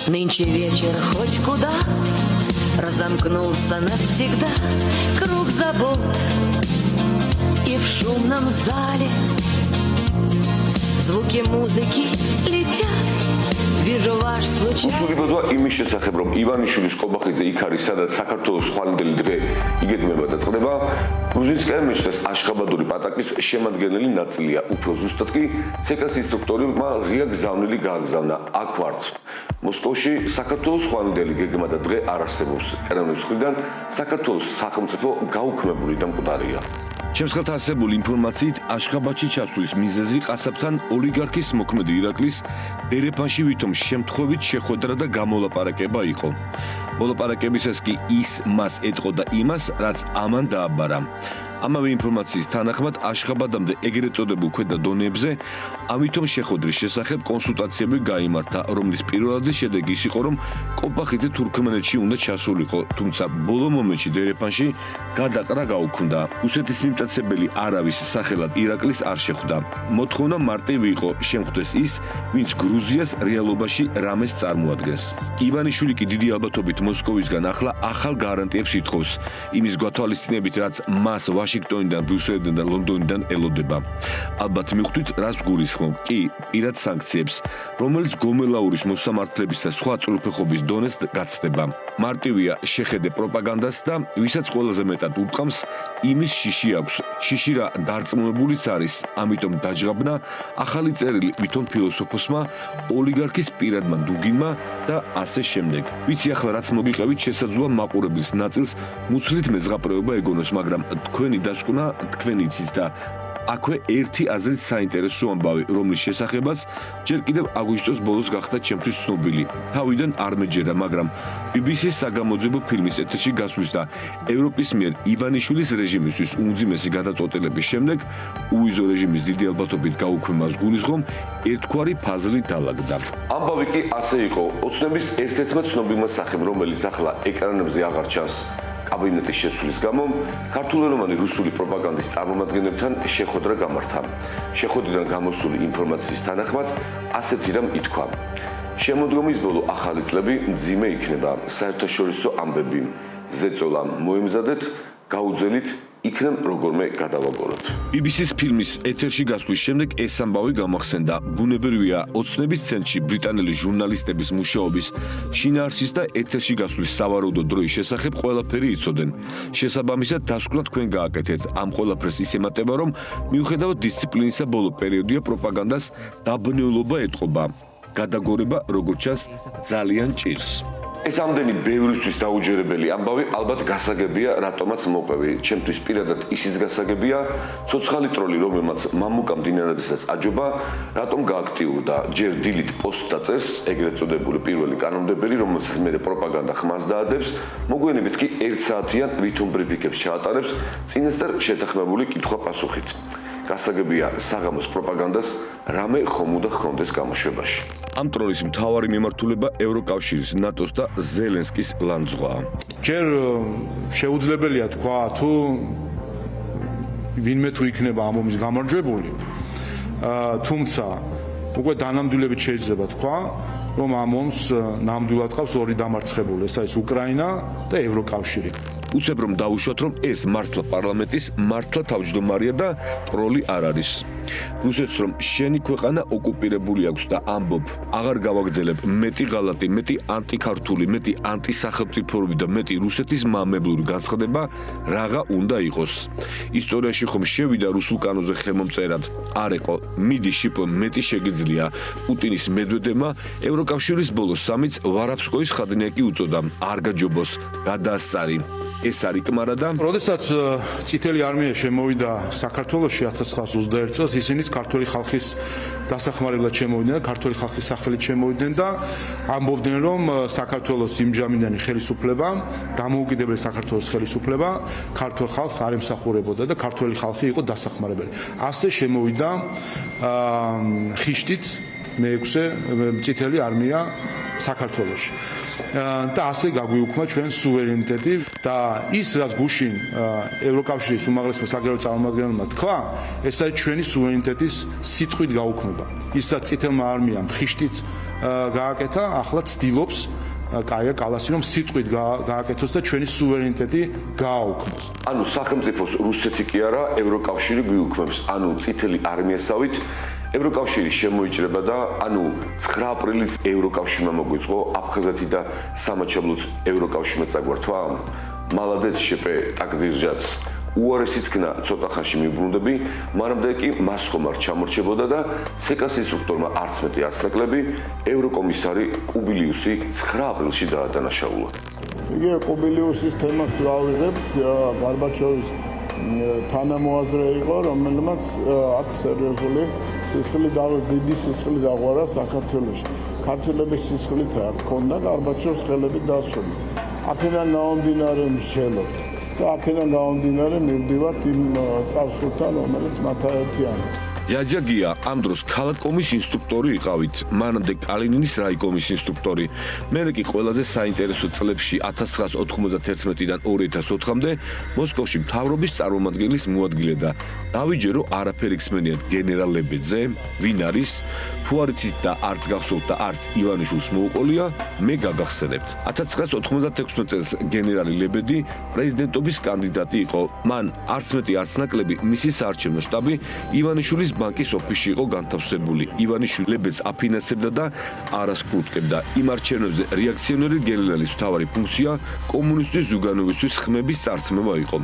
Нынче вечер хоть куда разомкнулся навсегда круг забот. И в шумном зале звуки музыки летят. Вижу ваш случай. Უსულიბოდვა იმის შესახებ, რომ ივანიშვილის კობახიძე იქ არის, სადაც საქართველოს ხვალინდელი დღე იგეგმება და წყდება, გრუზინსკაია მეჩხეს აშხაბადური პატაკის შემადგენელი ნაწილია. უფრო ზუსტად კი ცეკას ინსტრუქტორმა ღია გზავნილი გააგზავნა. აქ ვართ. მოსკოვში საქართველოს ხვალინდელი გეგმა და დღე არ არსებობს. კრემლის მხრიდან საქართველოს სახელმწიფო გაუქმებული და მკვდარია. ჩემს ხელთ არსებული ინფორმაციით აშხაბადში ჩასვლის მიზეზი ყასაბთან ოლიგარქის მოქმედი ირაკლის დერეფანში ვითომ შემთხვევით შეხვედრა და გამოლაპარაკება იყო. მოლაპარაკებისას კი ის მას ეტყოდა იმას, რაც ამან დააბარა. ამავე ინფორმაციის თანახმად აშხაბადამდე ეგრეთ წოდებულ ქვედა დონეებზე ამიტომ შეხვედრის შესახებ კონსულტაციები გაიმართა, რომლის პირველადი შედეგი ის იყო, რომ კობახიძე თურქმენეთში უნდა ჩასულიყო, თუმცა ბოლო მომენტში დერეფანში გადაყრა გაუქმდა. რუსეთის მიმტაცებელი არავის სახელად ირაკლის არ შეხვდა. მოთხოვნა მარტივი იყო, შემხვდეს ის, ვინც გრუზიას რეალობაში რამეს წარმოადგენს. ივანიშვილი კი დიდი ალბათობით მოსკოვისგან ახლა ახალ გარანტიებს ითხოვს, იმის გათვალისწინებით, რაც მას ვაშინგტონიდან, ბრიუსელიდან და ლონდონიდან ელოდება. ალბათ მიხვდით, რას გულისხმობ? კი, პირად სანქციებს, რომელიც გომელაურის მოსამართლების და სხვა წვრილფეხობის დონეს გაცდება. მარტივია შეხედე პროპაგანდას და ვისაც ყველაზე მეტად ურტყამს, იმის შიში აქვს. შიში რა დარწმუნებულიც არის, ამიტომ დაჯღაბნა ახალი წერილი ვითომ ფილოსოფოსმა, ოლიგარქის პირადმა დუგინმა და ასე შემდეგ. ვიცი ახლა რაც მოგიყევით, შესაძლოა მაყურებლის ნაწილს მუცლით მეძღაპრეობა ეგონოს, მაგრამ თქვენი დასკვნა თქვენ იცით და აქვე ერთი აზრით საინტერესო ამბავი, რომლის შესახებაც ჯერ კიდევ აგვისტოს ბოლოს გახდა ჩემთვის ცნობილი. თავიდან არ მეჯერა, მაგრამ BBC-ის საგამოძიებო ფილმის ეთერში გასვლის და ევროპის მიერ ივანიშვილის რეჟიმისთვის უმძიმესი გადაწყვეტილების შემდეგ უვიზო რეჟიმის დიდი ალბათობით გაუქმებას გულისხმობ, ერთგვარი ფაზლი დაალაგდა. ამბავი კი ასე იყო, ოცნების ერთ-ერთმა ცნობილმა სახემ, რომელიც ახლა ეკრანებზე აღარ ჩანს. კაბინეტის შეცვლის გამო ქართულენოვანი რუსული პროპაგანდის წარმომადგენლებთან შეხვედრა გამართა. შეხვედრიდან გამოსული ინფორმაციის თანახმად ასეთი რამ ითქვა. შემოდგომის ბოლო ახალი წლები მძიმე იქნება. საერთაშორისო ამბები ზეწოლა მოემზადეთ, გაუძველით იქნებ როგორმე გადავაგოროთ. BBC-ის ფილმის ეთერში გასვლის შემდეგ ეს ამბავი გამახსენდა. ბუნებრივია, ოცნების ცენტრში ბრიტანელი ჟურნალისტების მუშაობის შინაარსის და ეთერში გასვლის სავარაუდო დროის შესახებ ყველაფერი იცოდნენ. შესაბამისად, დასკვნა თქვენ გააკეთეთ. ამ ყველაფერს ის ემატება, რომ მიუხედავად დისციპლინისა ბოლო პერიოდია პროპაგანდას დაბნეულობა ეტყობა. გადაგორება, როგორც ჩანს, ძალიან ჭირს. ეს ამდენი ბევრისთვის დაუჯერებელი ამბავი ალბათ გასაგებია, რატომაც მოყვევი. ჩემთვის პირადად ისიც გასაგებია, ცოცხალი ტროლი, რომელმაც მამუკა მდინარაძესაც აჯობა, რატომ გააქტიურდა. ჯერ დილით პოსტს დაწერს, ეგრეთ წოდებული პირველი კანონმდებელი, რომელსაც მერე პროპაგანდა ხმას დაადებს, მოგვიანებით კი 1 საათიან ვითომ ბრიფინგებს ჩაატარებს წინასწარ შეთანხმებული კითხვა-პასუხით. გასაგებია, საღამოს პროპაგანდას რამე ხომ უნდა ჰქონდეს გამოშვებაში. ამ ტროლის მთავარი მიმართულება ევროკავშირის, ნატოს და ზელენსკის ლანძღვაა. ჯერ შეუძლებელია თქვა, თუ ვინმე თუ იქნება ამ ომის გამარჯვებული, თუმცა უკვე დანამდვილებით შეიძლება თქვა, რომ ამ ომს ნამდვილად ყავს ორი დამარცხებული, ეს არის უკრაინა და ევროკავშირი. უცებ რომ დავუშვათ, რომ ეს მართლა პარლამენტის მართლა თავმჯდომარეა და ტროლი არ არის. რუსეთს რომ შენი ქვეყანა ოკუპირებული აქვს და ამბობ, აღარ გავაგრძელებ მეტი ღალატი, მეტი ანტიქართული, მეტი ანტისახელმწიფოები და მეტი რუსეთის მამებლური განცხადება რაღა უნდა იყოს. ისტორიაში ხომ შევიდა რუსულ კანონზე ხელმომწერად, არ იყო, მიდი შიპო მეტი შეგიძლია. პუტინის მედვედევმა ევროკავშირის ბოლო სამიტს ვარაფსკოის ხადნიაკი უწოდა, არ გაჯობოს, გადაასწარი. ეს არის კმარა და როდესაც წითელი არმია შემოვიდა საქართველოში 1921 წელს, ისინიც ქართული ხალხის დასახმარებლად შემოვიდნენ, ქართული ხალხის სახელით შემოვიდნენ და ამბობდნენ, რომ საქართველოს იმჟამინდანი ხელისუფლება, დამოუკიდებელი საქართველოს ხელისუფლება ქართულ ხალხს არ ემსახურებოდა და ქართული ხალხი იყო დასახმარებელი. ასე შემოვიდა ხიშტით მე-6 წითელი არმია საქართველოში. და ასე გაგვიუქმა ჩვენ სუვერენიტეტი და ის რაც გუშინ ევროკავშირის უმაღლესმა საგარეო წარმომადგენელმა თქვა, ეს არის ჩვენი სუვერენიტეტის სიტყვით გაუქმება. ისაც წითელმა არმიამ ხიშტით გააკეთა, ახლა ცდილობს კაია კალასი რომ სიტყვით გააკეთოს და ჩვენი სუვერენიტეტი გააუქმოს. ანუ სახელმწიფოს რუსეთი კი არა, ევროკავშირი გვიუქმებს. ანუ წითელი არმიასავით ევროკავშირი შემოიჭრება და ანუ 9 აპრილით ევროკავშირმა მოგვიწყო აფხაზეთი და სამაჩაბლოც ევროკავშირმა წაგვართვა. მალადეც შეპე ტაკდირჟაც უარესი წკნა ცოტა ხანში მიუბრუნდები, მანამდე კი მას ხომ არ ჩამორჩებოდა და ცეკას ინსტრუქტორმა არც მეტი არც ნაკლები ევროკომისარი კუბილიუსი 9 აპრილში დაადანაშაულა. იგი კუბილიუსის თემას გავიღებთ, გარბაჩოვის თანამოაზრე იყო, რომელმაც აქ სერიოზული სისხლი დიდი სისხლი დაღვარა საქართველოში. ქართველების სისხლით არ ქონდა გარბაჩოვის ხელებით დასული. აქედან გამომდინარე მსჯელობთ და აქედან გამომდინარე მივდივართ იმ წარსულთან, რომელიც მათაერთიანია. ჯაჯაგია ამ დროს ქალაქკომის ინსტრუქტორი იყავით, მანამდე კალინინის რაიკომის ინსტრუქტორი. მერე კი ყველაზე საინტერესო წლებში 1991-დან 2004-მდე მოსკოვში მთავრობის წარმომადგენლის მოადგილე და დავიჯერო არაფერი ხსმენიათ გენერალ ლებედზე, ვინ არის, თუ არიცით და არც გახსოვთ და არც ივანიშვილს მოუყოლია, მე გაგახსენებთ. 1996 წელს გენერალი ლებედი პრეზიდენტობის კანდიდატი იყო. მან არც მეტი არც ნაკლები მისი საარჩევნო შტაბი ივანიშვილის ბანკის ოფისში იყო განთავსებული. ივანიშვილი ლებედს აფინანსებდა და არას კრუტკებდა. იმ არჩევნებზე რეაქციონერი გენერალის მთავარი ფუნქცია კომუნისტის ზუგანოვისთვის ხმების წართმევა იყო.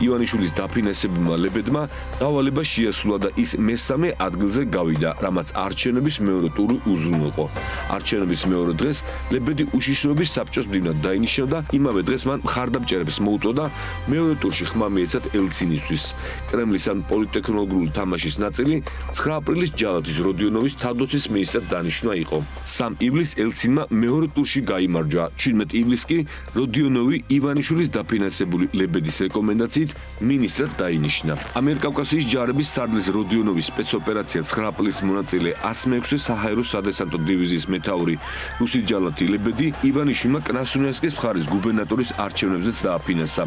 ივანიშვილის დაფინანსებმა ლებედმა დავალება შეასრულა და ის მესამე ადგილზე გავიდა, რამაც არჩევნების მეორე ტური უზრუნველყო. არჩევნების მეორე დღეს ლებედი უშიშროების საბჭოს მდივნად დაინიშნა და იმავე დღეს მან მხარდამჭერებს მოუწოდა მეორე ტურში ხმა მიეცათ ელცინისთვის. კრემლის ან პოლიტექნოლოგიური თამაშის ნაწილი 9 აპრილის ჯალათის როდიონოვის თავდაცვის მინისტრად დანიშნა იყო. 3 ივლისს ელცინმა მეორე ტურში გაიმარჯვა. 17 ივლისს კი როდიონოვი ივანიშვილის დაფინანსებული ლებედის რეკომენდაციით მინისტრად დაინიშნა. ამიერკავკასიის ჯარების სარდლის როდიონოვის სპეცოპერაცია 9 აპრილის მონაწილე 106 საჰაერო სადესანტო დივიზიის მეთაური რუსი ჯალათი ლებედი ივანიშვილმა კრასნოიარსკის მხარის გუბერნატორის არჩევნებზეც დააფინანსა.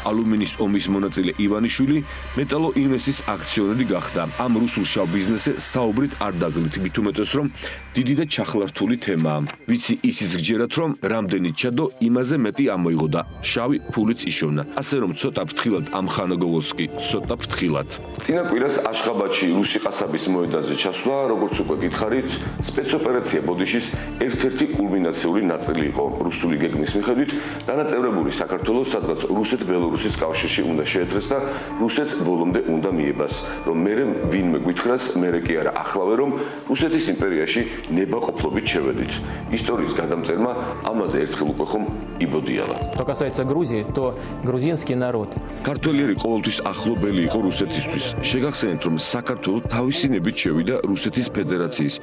ალუმინის ომის მონაწილე ივანიშვილი მეტალო ინვესტის აქციონერი გახდა. ამ რუსულ შავ ბიზნესზე საუბრით არ დაგლით, მით უმეტეს რომ დიდი და ჩახლართული თემაა. ვიცი ისიც გჯერათ რომ რამდენი ჩადო, იმაზე მეტი ამოიღო და შავი ფულიც იშოვნა. ასე რომ ცოტა ფრთხილად ამხანაგოვოს კი ცოტა ფრთხილად. წინა კვირას აშხაბადში რუსი ყასაბის მოედანზე ჩასვლა, როგორც უკვე გითხარით, სპეცოპერაცია ბოდიშის ერთ-ერთი კულმინაციული ნაწილი იყო. რუსული გეგმის მიხედვით დანაწევრებული საქართველოს სადღაც რუსეთ-ბელორუსის კავშირში უნდა შეეტრეს და რუსეთს ბოლომდე უნდა მიებას, რომ მერე ვინმე გვითხრას, მერე კი არა ახლავე რომ რუსეთის იმპერიაში ნებაყოფლობით შევედით. ისტორიის გადამწერმა ამაზე ერთხელ უკვე ხომ იბოდიალა. Что касается Грузии, то грузинский народ. ქართველიერი ყოველთვის ახლობელი იყო რუსეთისთვის. შეგახსენებთ, რომ საქართველო თავისი ნებით შევიდა რუსეთის ფედერაციის,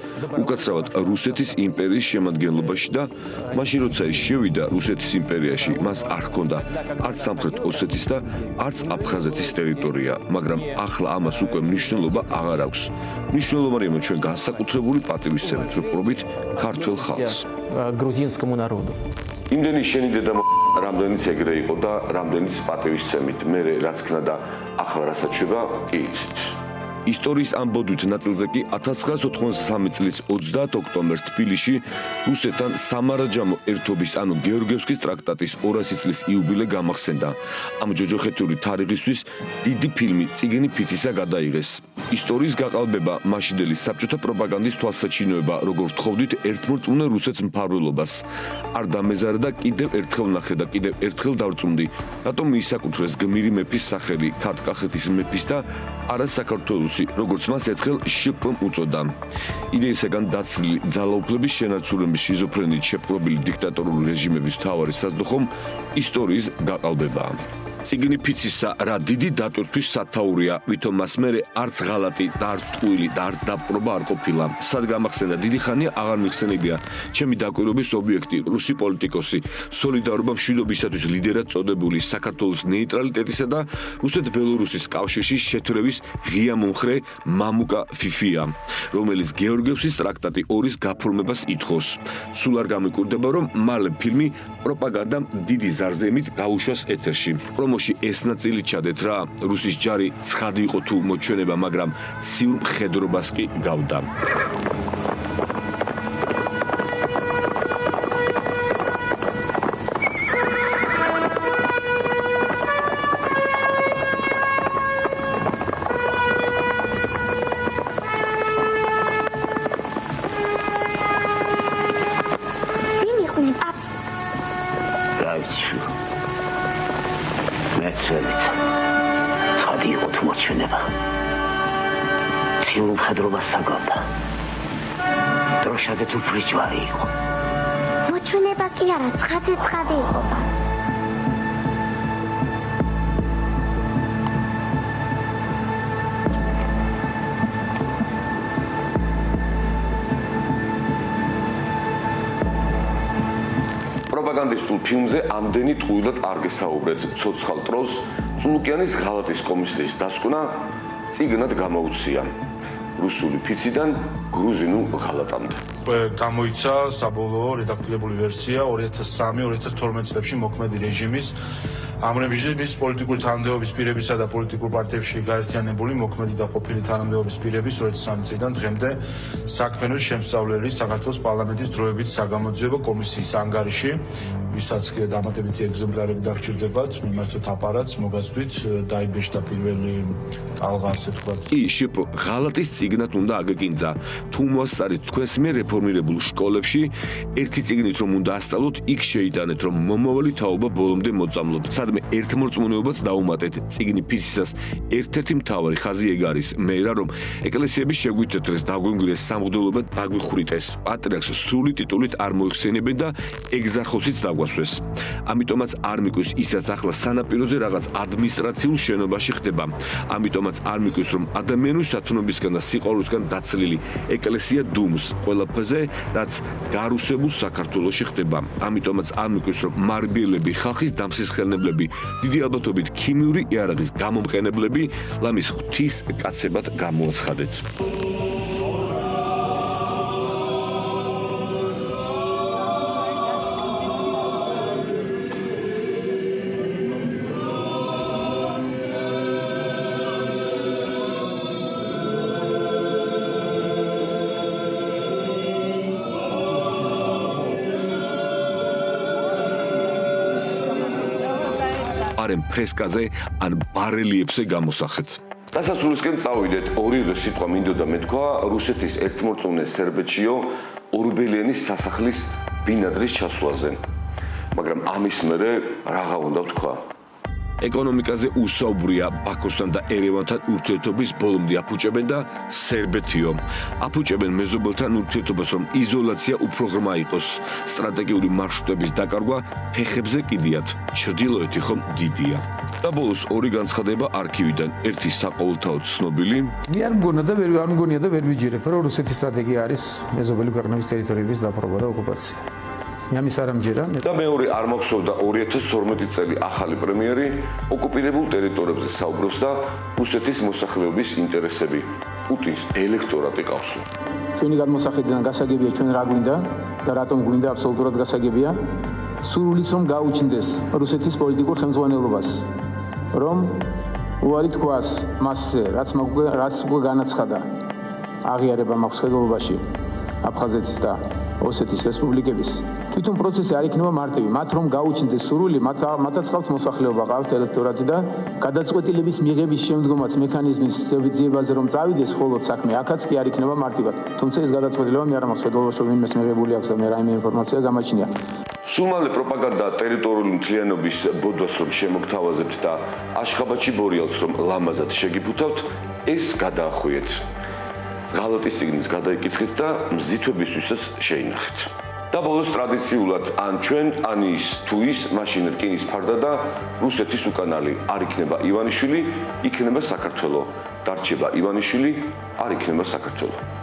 უკაცრავად რუსეთის იმპერიის შემადგენლობაში და მაშინ როცა ის შევიდა რუსეთის იმპერიაში, მას არ ჰქონდა არც სამხრეთ ოსეთის და არც აფხაზეთის ტერიტორია, მაგრამ ახლა ამას უკვე მნიშვნელობა აღარ აქვს. მნიშვნელოვანია რომ ჩვენ განსაკუთრებული პატივისცემით ვიპყრობით ქართველ ხალხს. Грузинскому народу. იმდენი შენი დედა რამდენიც ეგრე იყო და რამდენიც პატივისცემით, მე რაც ქნა და ახლა რასაც შვება, კი იცით. ისტორიის ამ ბოდვით ნაწილზე კი 1993 წლის 30 ოქტომბერს თბილისში რუსეთთან სამარაჯამო ერთობის ანუ გეორგიევსკის ტრაქტატის 200 წლის იუბილე გამახსენდა. ამ ჯოჯოხეთური თარიღისთვის დიდი ფილმი წიგნი ფიცისა გადაიღეს. ისტორიის გაყალბება მაშინდელი საბჭოთა პროპაგანდის თვალსაჩინოება, როგორ ვთხოვდით, ერთმორწმუნე რუსეთს მფარველობას. არ დამეზარა და კიდევ ერთხელ ნახე და კიდევ ერთხელ დავწუნდი, რატომ მიისაკუთრეს გმირი მეფის სახელი, ქართკახეთის მეფის და არა საქართველოს როგორც მას ერთხელ შპ უწოდა. იდეისაგან დაცლილი ძალაუფლების შენარჩუნების შიზოფრენიით შეპყრობილი დიქტატორული რეჟიმების მთავარი საზდუხომ ისტორიის გაყალბებაა. წიგნი ფიცისა რა დიდი დატვირთვის სათაურია, ვითომ მას მერე არც ღალატი და არც ტყუილი და არც დაპყრობა არ ყოფილა. სად გამახსენდა დიდი ხანია აღარ მიხსენებია ჩემი დაკვირვების ობიექტი, რუსი პოლიტიკოსი, სოლიდარობა მშვიდობისათვის ლიდერად წოდებული საქართველოს ნეიტრალიტეტისა და რუსეთ-ბელორუსის კავშირში შეთრევის ღია მომხრე მამუკა ფიფია, რომელიც გეორგიევსის ტრაქტატი 2-ის გაფორმებას ითხოვს. სულ არ გამიკვირდება რომ მალე ფილმი პროპაგანდამ დიდი ზარზემით გაუშვას ეთერში. პრომოში ეს ნაწილი ჩადეთ რა, რუსის ჯარი ცხადი იყო თუ მოჩვენება, მაგრამ ციურ მხედრობას კი გავდა. აბერტიშვილ. მეც ველიცა. ცხადი იყო თუ მოჩვენება. ციურ მხედრობას საგავდა. დროშადე თუ ფრიჯვარი იყო. მოჩვენება კი არა, ცხადი იყო. პროპაგანდისტულ ფილმზე ამდენი ტყუილად არ გესაუბრეთ. ცოცხალ ტროლს წულუკიანის ღალატის კომისიის დასკვნა წიგნად გამოუცია. რუსული ფიციდან გრუზინულ ღალატამდე. გამოიცა საბოლოო რედაქტირებული ვერსია 2003-2012 წლებში მოქმედი რეჟიმის ამ რეჟიმის პოლიტიკური თანამდებობის პირებისა და პოლიტიკურ პარტიებში გაერთიანებული მოქმედი და ყოფილი თანამდებობის პირების 2003 წლიდან დღემდე საქმიანობის შემსწავლელი საქართველოს პარლამენტის დროებით საგამოძიებო კომისიის ანგარიში, ვისაც დამატებითი ეგზემპლარები დაგჭირდებათ, მიმართოთ აპარატს, მოგაცვით, დაიბეჭდა პირველი ტალღა, ასე თქვა. შპ ღალატის წიგნად უნდა აგეკინძა. თუ მოასწარით თქვენს მიერ რეფორმირებულ სკოლებში ერთი წიგნით რომ უნდა ასწავლოთ, იქ შეიტანეთ რომ მომავალი თაობა ბოლომდე მოწამლოთ. სადმე ერთმორწმუნეობას დაუმატეთ. წიგნი ფიცისას ერთ-ერთი მთავარი ხაზი ეგ არის მე რა რომ ეკლესიების შეგვითეთრეს, დაგვინგვირეს სამღვდელობა, დაგვიხვრიტეს. პატრიარქს სრული ტიტულით არ მოიხსენებენ და ეგზარხოსიც დაგვასვეს. ამიტომაც არ მიკვის ის რაც ახლა სანაპიროზე რაღაც ადმინისტრაციულ შენობაში ხდება. ამიტომაც არ მიკვის რომ ადამიანური სათნოებისგან და სიყვარულისგან დაცლილი ეკლესია დუმს ყველაფერზე, რაც გარუსებულ საქართველოში ხდება. ამიტომაც არ მიკვის რომ მარბიელები ხალხის დამსისხელნებლები, დიდი ალბათობით ქიმიური იარაღის გამომყენებლები ლამის ღვთის კაცებად გამოაცხადეთ. არემ ფრესკაზე ან ბარელიებზე გამოსახეთ. დასასრულისკენ წავიდეთ. ორივე სიტყვა მინდოდა მეთქვა რუსეთის ერთმორწმუნე სერბეთშიო ორბელიანის სასახლის ბინადრის ჩასვლაზე. მაგრამ ამის მერე რაღა უნდა ვთქვა. ეკონომიკაზე უსაუბრია ბაქოსთან და ერევანთან ურთიერთობის ბოლომდე აფუჭებენ და სერბეთიო. აფუჭებენ მეზობელთან ურთიერთობას რომ იზოლაცია უფრო ღრმა იყოს. სტრატეგიული მარშრუტების დაკარგვა ფეხებზე კიდიათ. ჩრდილოეთი ხომ დიდია. და ბოლოს ორი განცხადება არქივიდან. ერთი საყოველთაოდ ცნობილი. მე არ მგონია და ვერ ვიჯერებ, რომ რუსეთის სტრატეგია არის მეზობელი ქვეყნების ტერიტორიების დაპყრობა და ოკუპაცია. ამის არ ამჯერა. და მეორე არ მოგსოვდა 2012 წელი ახალი პრემიერი ოკუპირებულ ტერიტორიებზე საუბრობს და რუსეთის მოსახლეობის ინტერესები პუტინს ელექტორატი ყავს. ჩვენი გადმოსახედიდან გასაგებია ჩვენ რა გვინდა და რატომ გვინდა აბსოლუტურად გასაგებია. სურვილიც რომ გაუჩნდეს რუსეთის პოლიტიკურ ხელმძღვანელობას. რომ უარი თქვას მასზე, რაც უკვე განაცხადა აღიარება მაქვს ხელოვნებაში აფხაზეთის და ოსეთის რესპუბლიკების. თვითონ პროცესი არ იქნება მარტივი, მათ რომ გაუჩნდეს სურვილი, მათაც ყავთ მოსახლეობა, ყავთ ელექტორატი და გადაწყვეტილების მიღების შემდგომაც მექანიზმის ძიებაზე რომ წავიდეს, ხოლოდ საქმე აქაც კი არ იქნება მარტივად. თუმცა ეს გადაწყვეტილება მე არ მაქვს ხელოვნებაში ვინმეს მიღებული აქვს და მე რაიმე ინფორმაცია გამაჩნია. სულ მალე პროპაგანდა ტერიტორიული მთლიანობის ბოდვას რომ შემოგთავაზებთ და აშხაბადში ბორიალს რომ ლამაზად შეგიფუთავთ, ეს გადაახვიეთ. ღალატის წიგნის გადაიკითხეთ და მზითვებისთვისაც შეინახეთ. და ბოლოს ტრადიციულად ან ჩვენ, ან ის თუ ის, მაშინ რკინის ფარდა და რუსეთის უკანალი. არ იქნება ივანიშვილი, იქნება საქართველო. დარჩება ივანიშვილი, არ იქნება საქართველო.